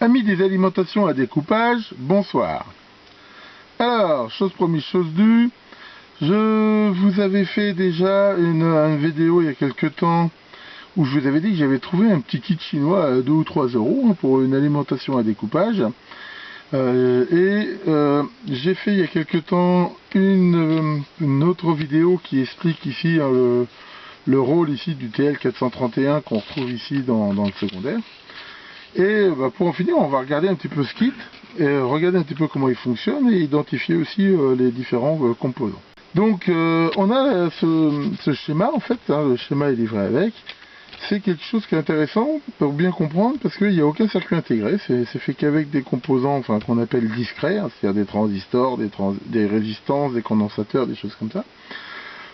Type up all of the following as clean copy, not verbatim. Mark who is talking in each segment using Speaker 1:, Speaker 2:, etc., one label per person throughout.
Speaker 1: Amis des alimentations à découpage, bonsoir. Alors, chose promise, chose due, je vous avais fait déjà une vidéo il y a quelques temps où je vous avais dit que j'avais trouvé un petit kit chinois à 2 ou 3 euros pour une alimentation à découpage. J'ai fait il y a quelques temps une autre vidéo qui explique ici le rôle ici du TL431 qu'on retrouve ici dans le secondaire. Et pour en finir, on va regarder un petit peu ce kit, et regarder un petit peu comment il fonctionne et identifier aussi les différents composants. Donc on a ce schéma en fait, le schéma est livré avec. C'est quelque chose qui est intéressant pour bien comprendre parce qu'il n'y a aucun circuit intégré, c'est fait qu'avec des composants qu'on appelle discrets, c'est-à-dire des transistors, des résistances, des condensateurs, des choses comme ça.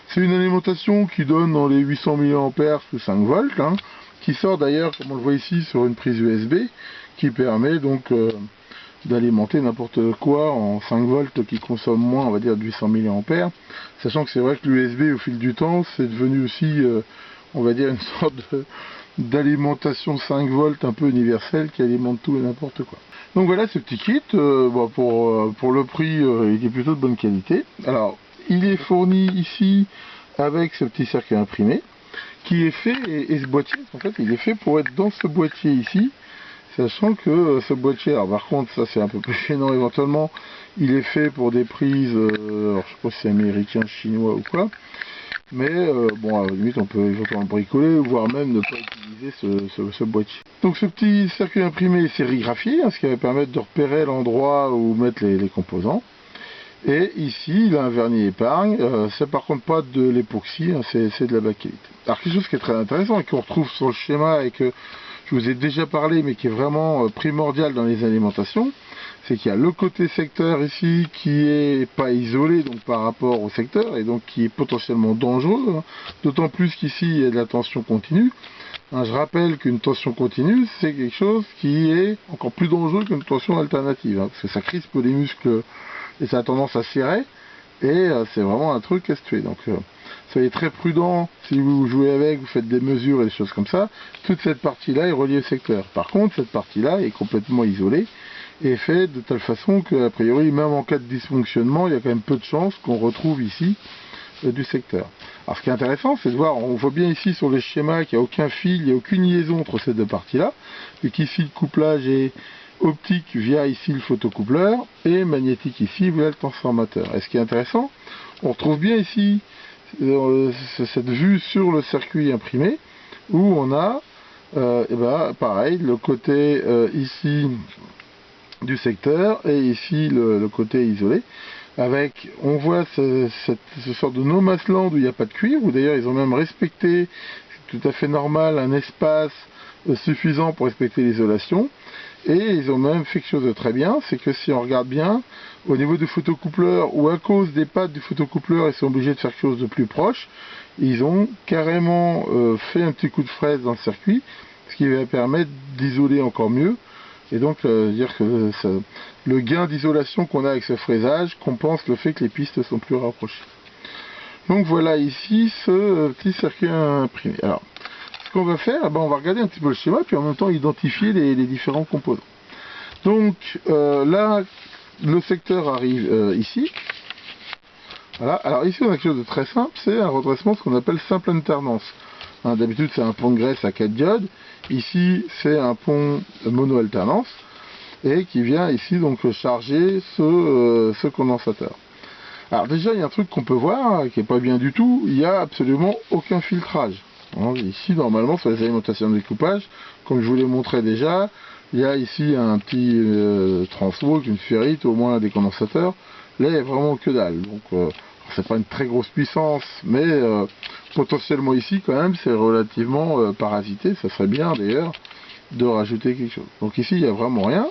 Speaker 1: C'est une alimentation qui donne dans les 800 mA sous 5 volts, qui sort d'ailleurs, comme on le voit ici, sur une prise USB, qui permet donc d'alimenter n'importe quoi en 5 volts qui consomme moins, on va dire, de 800 mA, sachant que c'est vrai que l'USB, au fil du temps, c'est devenu aussi, on va dire, une sorte d'alimentation 5 volts un peu universelle qui alimente tout et n'importe quoi. Donc voilà ce petit kit, pour le prix, il est plutôt de bonne qualité. Alors, il est fourni ici avec ce petit circuit imprimé, qui est fait, et ce boîtier, en fait, il est fait pour être dans ce boîtier ici, sachant que ce boîtier, alors par contre, ça c'est un peu plus gênant éventuellement, il est fait pour des prises, alors je sais pas si c'est américain, chinois ou quoi, mais bon, à la limite, on peut éventuellement bricoler, voire même ne pas utiliser ce boîtier. Donc ce petit circuit imprimé est sérigraphié, ce qui va permettre de repérer l'endroit où mettre les composants. Et ici, il a un vernis épargne, c'est par contre pas de l'époxy, c'est de la bakélite. Alors quelque chose qui est très intéressant et qu'on retrouve sur le schéma et que je vous ai déjà parlé mais qui est vraiment primordial dans les alimentations, c'est qu'il y a le côté secteur ici qui est pas isolé donc par rapport au secteur et donc qui est potentiellement dangereux, d'autant plus qu'ici il y a de la tension continue. Je rappelle qu'une tension continue c'est quelque chose qui est encore plus dangereux qu'une tension alternative, parce que ça crispe les muscles et ça a tendance à serrer, et c'est vraiment un truc à se tuer. Donc soyez très prudent si vous jouez avec, vous faites des mesures et des choses comme ça. Toute cette partie-là est reliée au secteur. Par contre, cette partie-là est complètement isolée et est faite de telle façon qu'a priori, même en cas de dysfonctionnement, il y a quand même peu de chances qu'on retrouve ici du secteur. Alors ce qui est intéressant, c'est de voir, on voit bien ici sur le schéma qu'il n'y a aucun fil, il n'y a aucune liaison entre ces deux parties-là, et qu'ici le couplage est optique via ici le photocoupleur et magnétique ici via le transformateur. Et ce qui est intéressant, on retrouve bien ici cette vue sur le circuit imprimé où on a pareil le côté ici du secteur et ici le côté isolé avec, on voit ce sort de no man's land où il n'y a pas de cuivre, où d'ailleurs ils ont même respecté, c'est tout à fait normal, un espace suffisant pour respecter l'isolation. Et ils ont même fait quelque chose de très bien, c'est que si on regarde bien, au niveau du photocoupleur, ou à cause des pattes du photocoupleur, ils sont obligés de faire quelque chose de plus proche, ils ont carrément fait un petit coup de fraise dans le circuit, ce qui va permettre d'isoler encore mieux, et donc dire que le gain d'isolation qu'on a avec ce fraisage compense le fait que les pistes sont plus rapprochées. Donc voilà ici ce petit circuit imprimé. Alors, ce qu'on va faire, on va regarder un petit peu le schéma, puis en même temps identifier les différents composants. Donc là, le secteur arrive ici. Voilà. Alors ici, on a quelque chose de très simple, c'est un redressement, ce qu'on appelle simple alternance. D'habitude, c'est un pont de graisse à 4 diodes. Ici, c'est un pont mono-alternance, et qui vient ici donc charger ce condensateur. Alors déjà, il y a un truc qu'on peut voir, qui n'est pas bien du tout, il n'y a absolument aucun filtrage. Ici, normalement, sur les alimentations de découpage, comme je vous l'ai montré déjà, il y a ici un petit transwalk, une ferrite, au moins des condensateurs. Là, il n'y a vraiment que dalle. Donc, c'est pas une très grosse puissance, mais potentiellement ici, quand même, c'est relativement parasité. Ça serait bien, d'ailleurs, de rajouter quelque chose. Donc ici, il n'y a vraiment rien.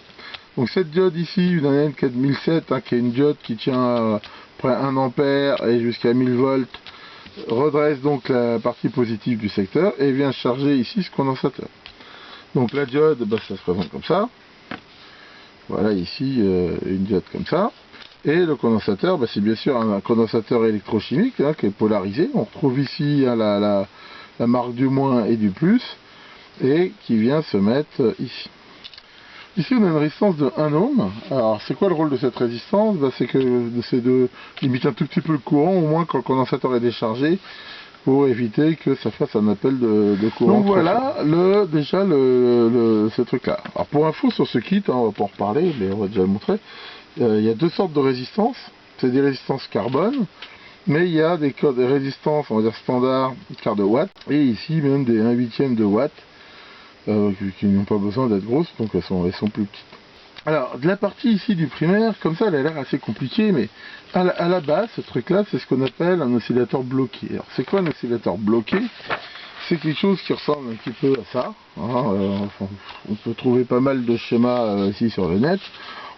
Speaker 1: Donc cette diode ici, une AN 4007, qui est une diode qui tient près 1 ampère et jusqu'à 1000 volts, redresse donc la partie positive du secteur et vient charger ici ce condensateur. Donc la diode, ça se présente comme ça. Voilà ici une diode comme ça. Et le condensateur, c'est bien sûr un condensateur électrochimique qui est polarisé. On retrouve ici la marque du moins et du plus et qui vient se mettre ici. Ici on a une résistance de 1 ohm. Alors c'est quoi le rôle de cette résistance? C'est de limiter un tout petit peu le courant, au moins quand le condensateur est déchargé, pour éviter que ça fasse un appel de courant. Donc voilà ce truc là. Alors pour info sur ce kit, on va pas en reparler, mais on va déjà le montrer. Il y a deux sortes de résistances. C'est des résistances carbone, mais il y a des résistances, on va dire standard, quart de watt, et ici même des 1/8 de watt, qui n'ont pas besoin d'être grosses, donc elles sont plus petites. Alors, de la partie ici du primaire, comme ça, elle a l'air assez compliquée, mais à la base, ce truc-là, c'est ce qu'on appelle un oscillateur bloqué. Alors, c'est quoi un oscillateur bloqué? C'est quelque chose qui ressemble un petit peu à ça. On peut trouver pas mal de schémas ici sur le net.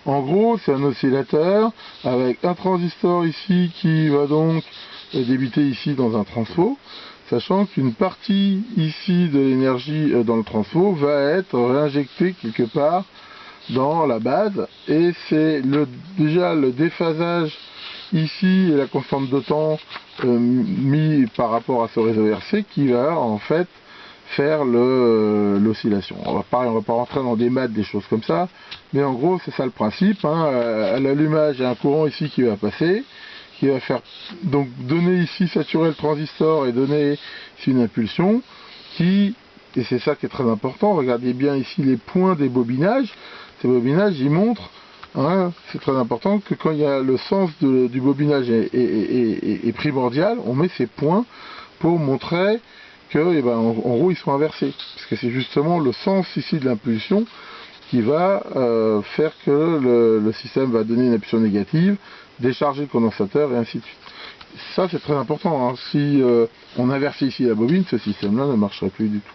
Speaker 1: En gros, c'est un oscillateur avec un transistor ici qui va donc débiter ici dans un transfo, sachant qu'une partie ici de l'énergie dans le transfo va être réinjectée quelque part dans la base, et c'est déjà le déphasage ici et la constante de temps mis par rapport à ce réseau RC qui va en fait faire l'oscillation. On va pas rentrer dans des maths, des choses comme ça, mais en gros c'est ça le principe. À l'allumage, il y a un courant ici qui va passer, qui va faire donc donner ici, saturer le transistor et donner ici une impulsion et c'est ça qui est très important. Regardez bien ici les points des bobinages. Ces bobinages, ils montrent, c'est très important, que quand il y a le sens du bobinage est primordial, on met ces points pour montrer que, en gros, ils sont inversés. Parce que c'est justement le sens ici de l'impulsion qui va faire que le système va donner une impulsion négative, décharger le condensateur et ainsi de suite. Ça, c'est très important. Si on inversait ici la bobine, ce système-là ne marcherait plus du tout.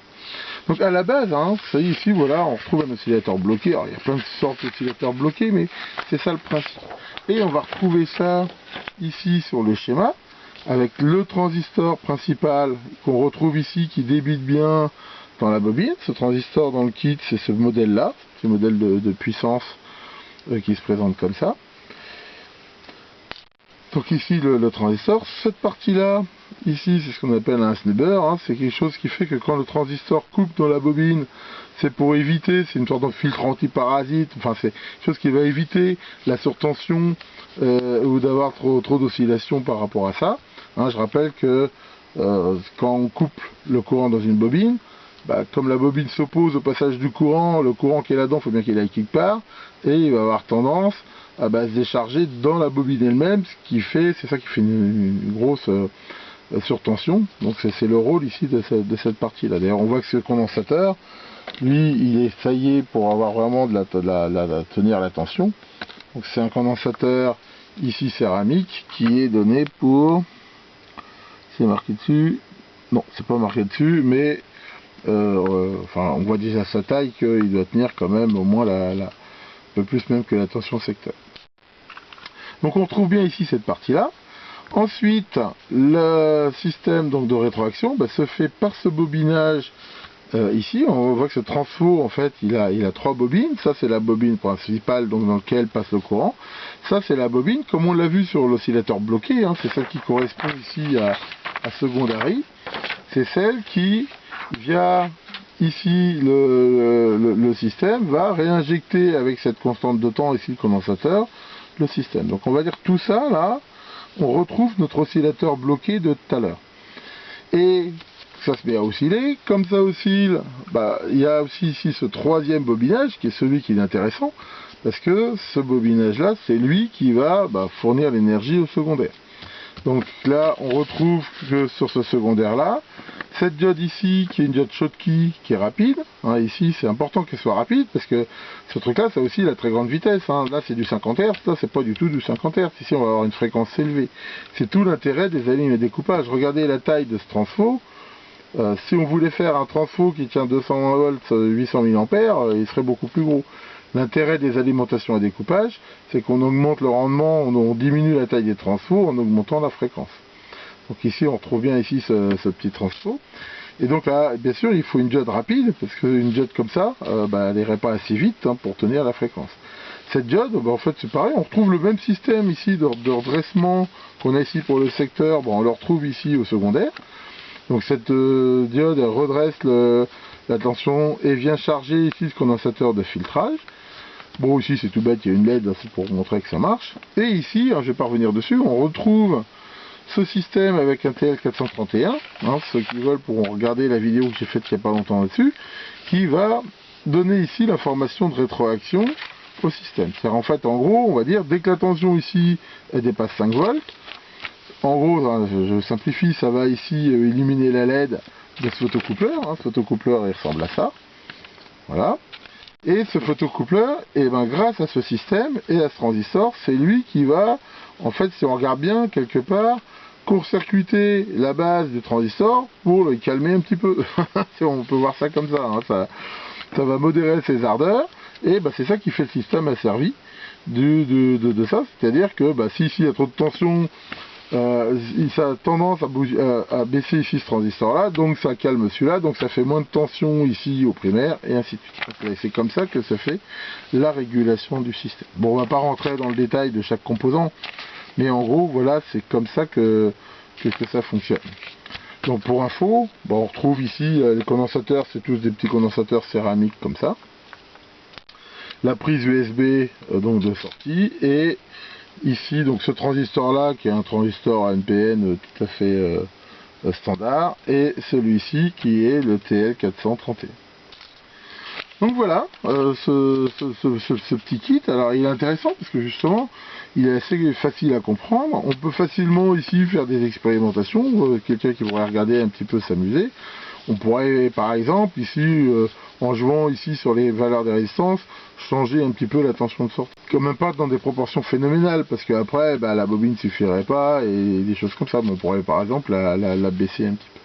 Speaker 1: Donc à la base, ça y est, ici, voilà, on retrouve un oscillateur bloqué. Alors il y a plein de sortes d'oscillateurs bloqués, mais c'est ça le principe. Et on va retrouver ça ici sur le schéma, avec le transistor principal qu'on retrouve ici, qui débite bien dans la bobine. Ce transistor dans le kit, c'est ce modèle-là, ce modèle de puissance qui se présente comme ça. Donc ici le transistor, cette partie-là, ici c'est ce qu'on appelle un snubber, c'est quelque chose qui fait que quand le transistor coupe dans la bobine, c'est pour éviter, c'est une sorte de filtre antiparasite, enfin c'est quelque chose qui va éviter la surtension ou d'avoir trop d'oscillations par rapport à ça. Je rappelle que quand on coupe le courant dans une bobine, comme la bobine s'oppose au passage du courant, le courant qui est là-dedans, il faut bien qu'il aille quelque part, et il va avoir tendance à se décharger dans la bobine elle-même, c'est ça qui fait une grosse surtension. Donc c'est le rôle ici de cette partie-là. D'ailleurs, on voit que ce condensateur, lui, il est taillé pour avoir vraiment tenir la tension. Donc c'est un condensateur ici céramique qui est donné pour, c'est marqué dessus, non, c'est pas marqué dessus, mais on voit déjà sa taille qu'il doit tenir quand même au moins un peu plus même que la tension secteur. Donc on retrouve bien ici cette partie-là. Ensuite, le système donc de rétroaction se fait par ce bobinage ici. On voit que ce transfo, en fait, il a 3 bobines. Ça, c'est la bobine principale donc, dans laquelle passe le courant. Ça, c'est la bobine, comme on l'a vu sur l'oscillateur bloqué, c'est celle qui correspond ici à secondary. C'est celle qui, via ici le système, va réinjecter avec cette constante de temps, ici le condensateur, le système. Donc on va dire tout ça, là, on retrouve notre oscillateur bloqué de tout à l'heure. Et ça se met à osciller. Comme ça oscille, il y a aussi ici ce troisième bobinage, qui est celui qui est intéressant, parce que ce bobinage-là, c'est lui qui va fournir l'énergie au secondaire. Donc là, on retrouve que sur ce secondaire-là, cette diode ici, qui est une diode Schottky, qui est rapide. Ici, c'est important qu'elle soit rapide, parce que ce truc-là, ça aussi la très grande vitesse. Là, c'est du 50 Hz, là, c'est pas du tout du 50 Hz. Ici, on va avoir une fréquence élevée. C'est tout l'intérêt des lignes de découpage. Regardez la taille de ce transfo. Si on voulait faire un transfo qui tient 200 volts, 800 mA, il serait beaucoup plus gros. L'intérêt des alimentations à découpage, c'est qu'on augmente le rendement, on diminue la taille des transfos en augmentant la fréquence. Donc ici, on retrouve bien ici ce petit transfo. Et donc là, bien sûr, il faut une diode rapide, parce qu'une diode comme ça, elle n'irait pas assez vite pour tenir la fréquence. Cette diode, en fait, c'est pareil, on retrouve le même système ici de redressement qu'on a ici pour le secteur, on le retrouve ici au secondaire. Donc cette diode, elle redresse la tension et vient charger ici ce condensateur de filtrage. Bon, ici c'est tout bête, il y a une LED, c'est pour montrer que ça marche. Et ici, alors, je vais pas revenir dessus, on retrouve ce système avec un TL431, hein, ceux qui veulent pourront regarder la vidéo que j'ai faite il n'y a pas longtemps là-dessus, qui va donner ici l'information de rétroaction au système. C'est-à-dire en fait, en gros, on va dire, dès que la tension ici elle dépasse 5 volts, en gros, hein, je simplifie, ça va ici illuminer la LED de ce photocoupleur, hein, ce photocoupleur il ressemble à ça, voilà. Et ce photocoupleur, et ben, grâce à ce système et à ce transistor, c'est lui qui va, en fait, si on regarde bien, quelque part, court-circuiter la base du transistor pour le calmer un petit peu. On peut voir ça comme ça, hein. Ça va modérer ses ardeurs, et ben, c'est ça qui fait le système asservi de ça. C'est-à-dire que si ici il y a trop de tension, ça a tendance à baisser ici ce transistor là, donc ça calme celui-là, donc ça fait moins de tension ici au primaire, et ainsi de suite. C'est comme ça que se fait la régulation du système. Bon, on va pas rentrer dans le détail de chaque composant, mais en gros voilà, c'est comme ça que ça fonctionne. Donc pour info, on retrouve ici les condensateurs, c'est tous des petits condensateurs céramiques comme ça, la prise USB donc de sortie, et ici, donc ce transistor-là, qui est un transistor ANPN tout à fait standard, et celui-ci qui est le TL431. Donc voilà, ce petit kit, alors il est intéressant parce que justement, il est assez facile à comprendre. On peut facilement ici faire des expérimentations, quelqu'un qui pourrait regarder un petit peu s'amuser. On pourrait par exemple ici, en jouant ici sur les valeurs de résistance, changer un petit peu la tension de sortie. Quand même pas dans des proportions phénoménales, parce qu'après la bobine suffirait pas et des choses comme ça. Mais on pourrait par exemple la baisser un petit peu.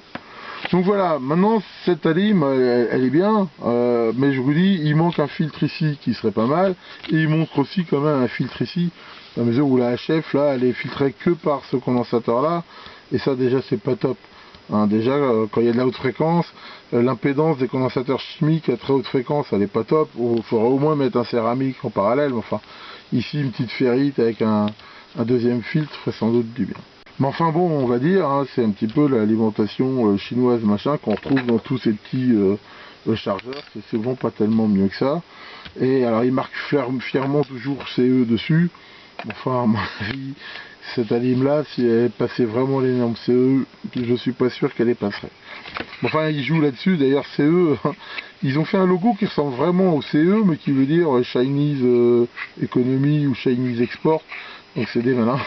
Speaker 1: Donc voilà, maintenant cette alim elle est bien, mais je vous dis, il manque un filtre ici qui serait pas mal, et il montre aussi quand même un filtre ici, à mesure où la HF là elle est filtrée que par ce condensateur là, et ça déjà c'est pas top. Hein, déjà, quand il y a de la haute fréquence, l'impédance des condensateurs chimiques à très haute fréquence, elle n'est pas top. Il faudrait au moins mettre un céramique en parallèle. Mais enfin, ici, une petite ferrite avec un deuxième filtre ferait sans doute du bien. Mais enfin bon, on va dire, hein, c'est un petit peu l'alimentation chinoise machin qu'on retrouve dans tous ces petits chargeurs. C'est souvent pas tellement mieux que ça. Et alors, ils marquent fièrement toujours CE dessus. Enfin, à mon avis, cette alim-là, si elle passait vraiment les normes CE, je suis pas sûr qu'elle les passerait. Enfin, ils jouent là-dessus. D'ailleurs, CE, ils ont fait un logo qui ressemble vraiment au CE, mais qui veut dire Chinese Economy ou Chinese Export. Donc c'est des malins.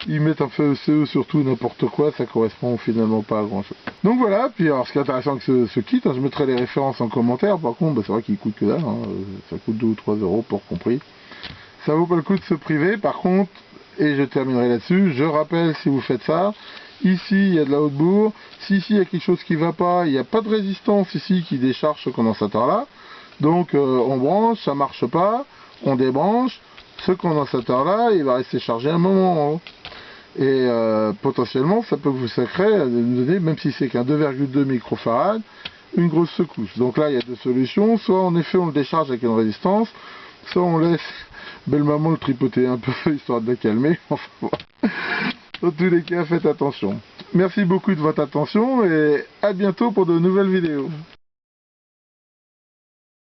Speaker 1: Ils mettent un peu CE sur tout n'importe quoi, ça correspond finalement pas à grand chose. Donc voilà, puis alors ce qui est intéressant avec ce kit, hein, je mettrai les références en commentaire, par contre c'est vrai qu'il coûte que dalle, hein, ça coûte 2 ou 3 euros pour compris. Ça vaut pas le coup de se priver, par contre, et je terminerai là-dessus, je rappelle si vous faites ça, ici il y a de la Haute-Bourg, si ici il y a quelque chose qui va pas, il n'y a pas de résistance ici qui décharge ce condensateur là, donc on branche, ça marche pas, on débranche, ce condensateur là il va rester chargé un moment en haut. Et potentiellement ça peut vous sacrer à donner, même si c'est qu'un 2,2 microfarad, une grosse secousse. Donc là il y a deux solutions, soit en effet on le décharge avec une résistance, soit on laisse belle maman le tripoter un peu histoire de la calmer. Enfin, dans tous les cas faites attention. Merci beaucoup de votre attention et à bientôt pour de nouvelles vidéos.